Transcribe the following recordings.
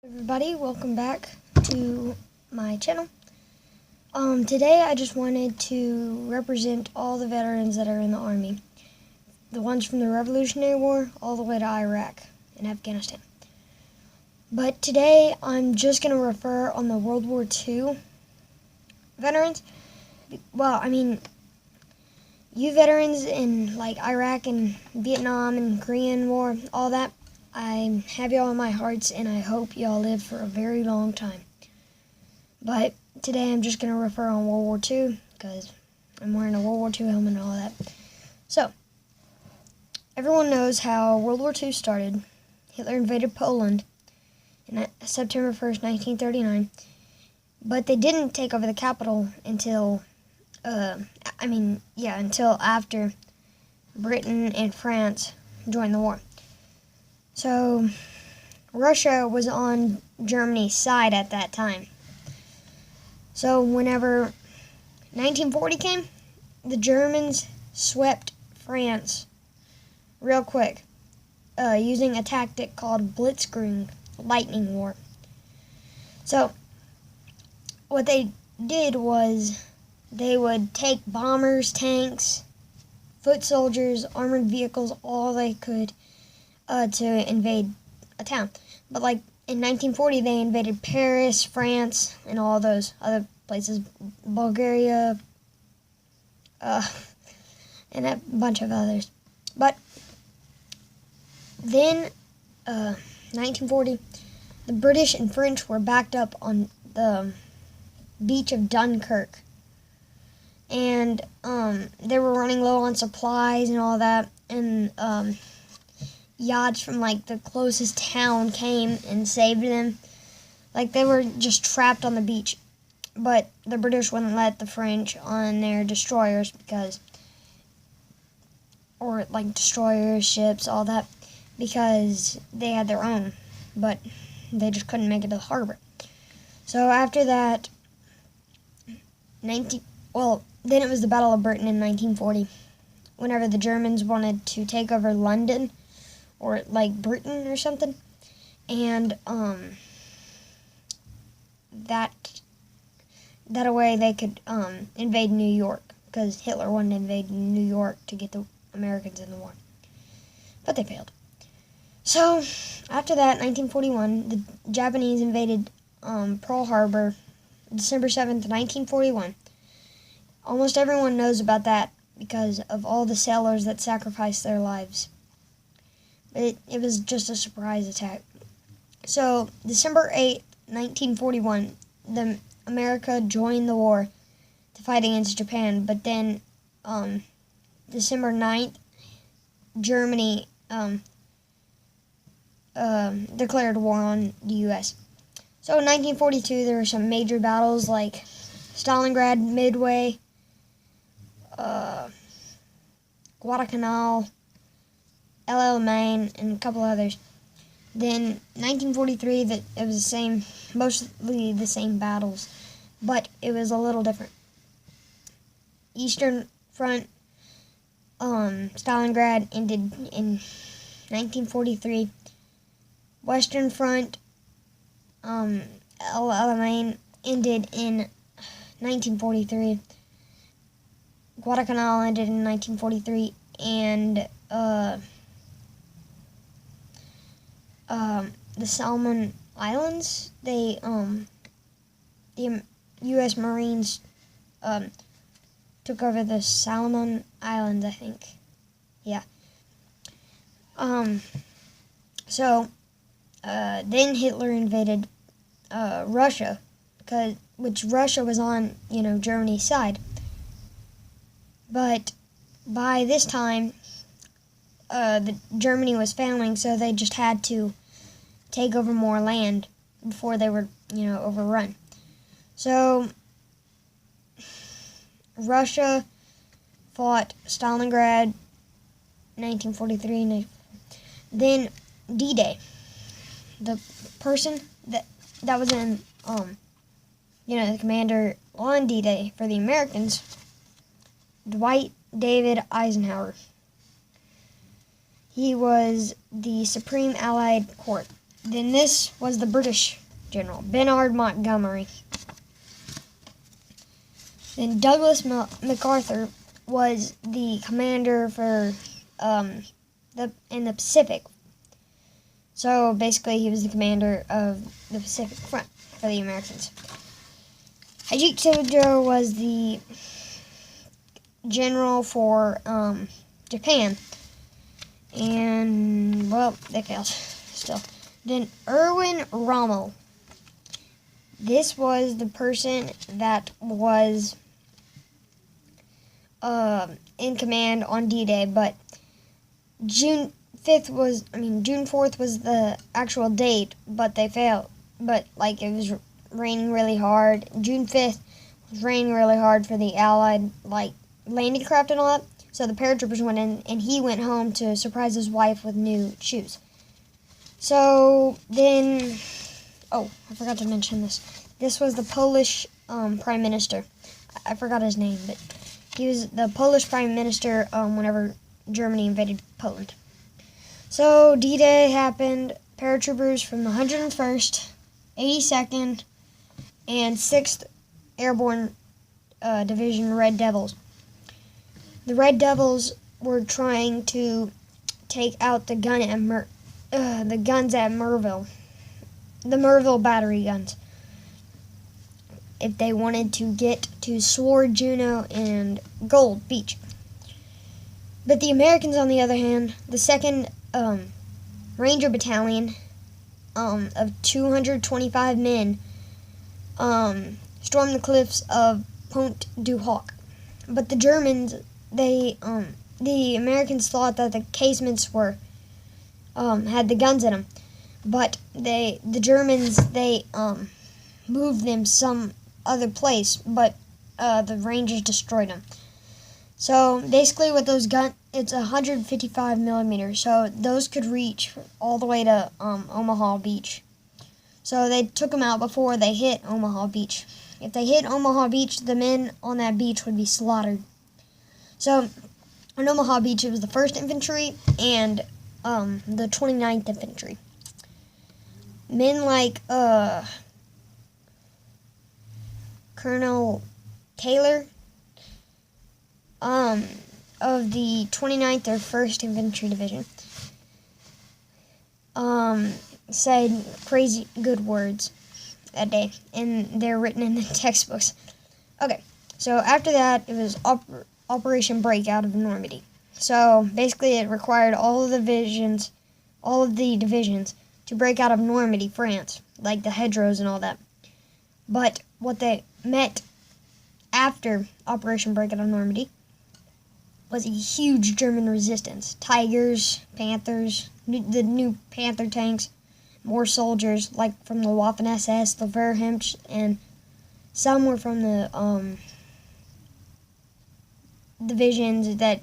Everybody, welcome back to my channel. Today I just wanted to represent all the veterans that are in the Army. The ones from the Revolutionary War all the way to Iraq and Afghanistan. But today I'm just going to refer on the World War II veterans. Well, I mean, you veterans in like Iraq and Vietnam and Korean War, all that, I have y'all in my hearts, and I hope y'all live for a very long time. But today I'm just going to refer on World War II, because I'm wearing a World War II helmet and all that. So, everyone knows how World War II started. Hitler invaded Poland on September 1st, 1939. But they didn't take over the capital until, until after Britain and France joined the war. So, Russia was on Germany's side at that time. So, whenever 1940 came, the Germans swept France real quick, using a tactic called Blitzkrieg, lightning war. So, what they did was they would take bombers, tanks, foot soldiers, armored vehicles, all they could, to invade a town. But like in 1940, they invaded Paris, France, and all those other places, Bulgaria, and a bunch of others. But then, 1940, the British and French were backed up on the beach of Dunkirk. And they were running low on supplies and all that, and yachts from like the closest town came and saved them. Like they were just trapped on the beach. But the British wouldn't let the French on their destroyers destroyers, ships, all that, because they had their own, but they just couldn't make it to the harbor. So after that, then it was the Battle of Britain in 1940, whenever the Germans wanted to take over London, or like Britain or something, and that way they could invade New York, because Hitler wanted to invade New York to get the Americans in the war, but they failed. So after that, 1941, the Japanese invaded Pearl Harbor, December 7th, 1941. Almost everyone knows about that because of all the sailors that sacrificed their lives. It was just a surprise attack. So, December 8th, 1941, America joined the war to fight against Japan. But then, December 9th, Germany declared war on the U.S. So, in 1942, there were some major battles like Stalingrad, Midway, Guadalcanal, El Alamein, and a couple others. Then 1943, it was mostly the same battles, but it was a little different. Eastern Front, Stalingrad ended in 1943. Western Front, El Alamein ended in 1943. Guadalcanal ended in 1943, and the Solomon Islands, the U.S. Marines took over the Solomon Islands, I think. Yeah. So then Hitler invaded Russia, which Russia was on, Germany's side. But by this time, Germany was failing, so they just had to take over more land before they were, overrun. So, Russia fought Stalingrad, 1943. Then D-Day, the person that was in, the commander on D-Day for the Americans, Dwight David Eisenhower. He was the Supreme Allied Court. Then this was the British general, Bernard Montgomery. Then Douglas MacArthur was the commander for in the Pacific. So basically, he was the commander of the Pacific Front for the Americans. Ajit Tojo was the general for Japan. And, well, they failed still. Then Erwin Rommel. This was the person that was in command on D-Day, but June 4th was the actual date, but they failed. But, it was raining really hard. June 5th was raining really hard for the Allied, landing craft and all that. So the paratroopers went in, and he went home to surprise his wife with new shoes. So then, I forgot to mention this. This was the Polish Prime Minister. I forgot his name, but he was the Polish Prime Minister whenever Germany invaded Poland. So D-Day happened. Paratroopers from the 101st, 82nd, and 6th Airborne Division Red Devils. The Red Devils were trying to take out the guns at Merville, the Merville battery guns, if they wanted to get to Sword, Juno, and Gold Beach. But the Americans, on the other hand, the 2nd Ranger Battalion of 225 men stormed the cliffs of Pointe du Hoc. But the Germans, the Americans thought that the casements were had the guns in them, but the Germans moved them some other place, but the Rangers destroyed them. So basically, with those guns, it's 155 millimeters, so those could reach all the way to Omaha Beach. So they took them out before they hit Omaha Beach. If they hit Omaha Beach, the men on that beach would be slaughtered. So, on Omaha Beach, it was the 1st Infantry and the 29th Infantry. Men like Colonel Taylor of the 29th or 1st Infantry Division said crazy good words that day, and they're written in the textbooks. Okay, so after that, it was Operation Breakout of Normandy. So basically, it required all of the divisions to break out of Normandy, France, like the hedgerows and all that. But what they met after Operation Breakout of Normandy was a huge German resistance. Tigers, Panthers, the new Panther tanks, more soldiers, like from the Waffen-SS, the Wehrmacht, and some were from the divisions that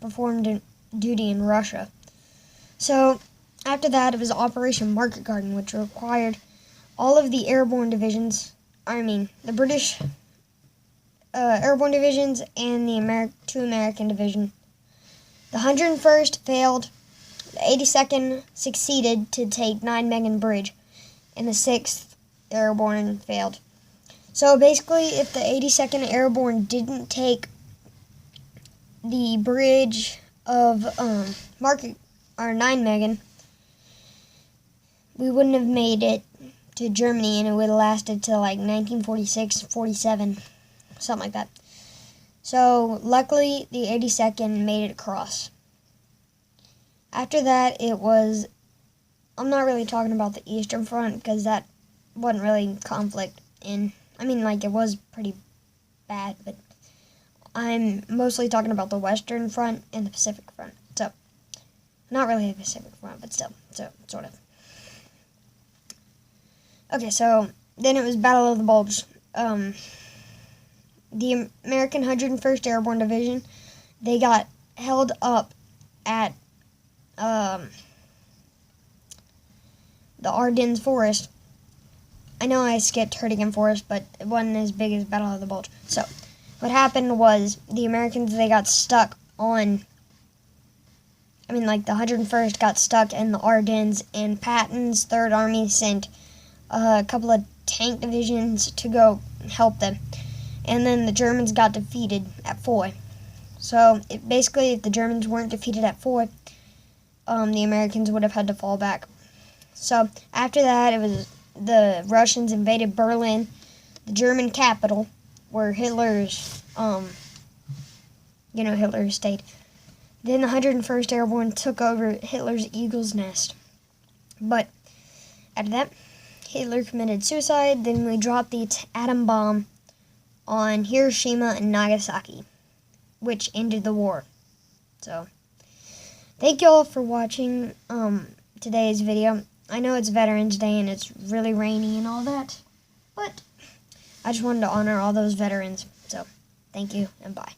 performed duty in Russia. So after that, it was Operation Market Garden, which required all of the airborne divisions, the British airborne divisions and the two American divisions. The 101st failed, the 82nd succeeded to take Nijmegen Bridge, and the 6th Airborne failed. So basically, if the 82nd Airborne didn't take the bridge of Nijmegen, we wouldn't have made it to Germany, and it would have lasted till 1946, 47, something like that. So luckily, the 82nd made it across. After that, it was, I'm not really talking about the Eastern Front, because that wasn't really conflict in, it was pretty bad, but I'm mostly talking about the Western Front and the Pacific Front. So, not really the Pacific Front, but still, so, sort of. Okay, so, then it was Battle of the Bulge. The American 101st Airborne Division, they got held up at the Ardennes Forest. I know I skipped Hurtgen Forest, but it wasn't as big as Battle of the Bulge. So, what happened was the Americans, they got stuck on like the 101st got stuck in the Ardennes, and Patton's Third Army sent a couple of tank divisions to go help them. And then the Germans got defeated at Foy. So basically, if the Germans weren't defeated at Foy, the Americans would have had to fall back. So after that, it was the Russians invaded Berlin, the German capital, where Hitler's, Hitler stayed. Then the 101st Airborne took over Hitler's Eagle's Nest. But after that, Hitler committed suicide. Then we dropped the atom bomb on Hiroshima and Nagasaki, which ended the war. So, thank you all for watching today's video. I know it's Veterans Day and it's really rainy and all that, but I just wanted to honor all those veterans. So, thank you and bye.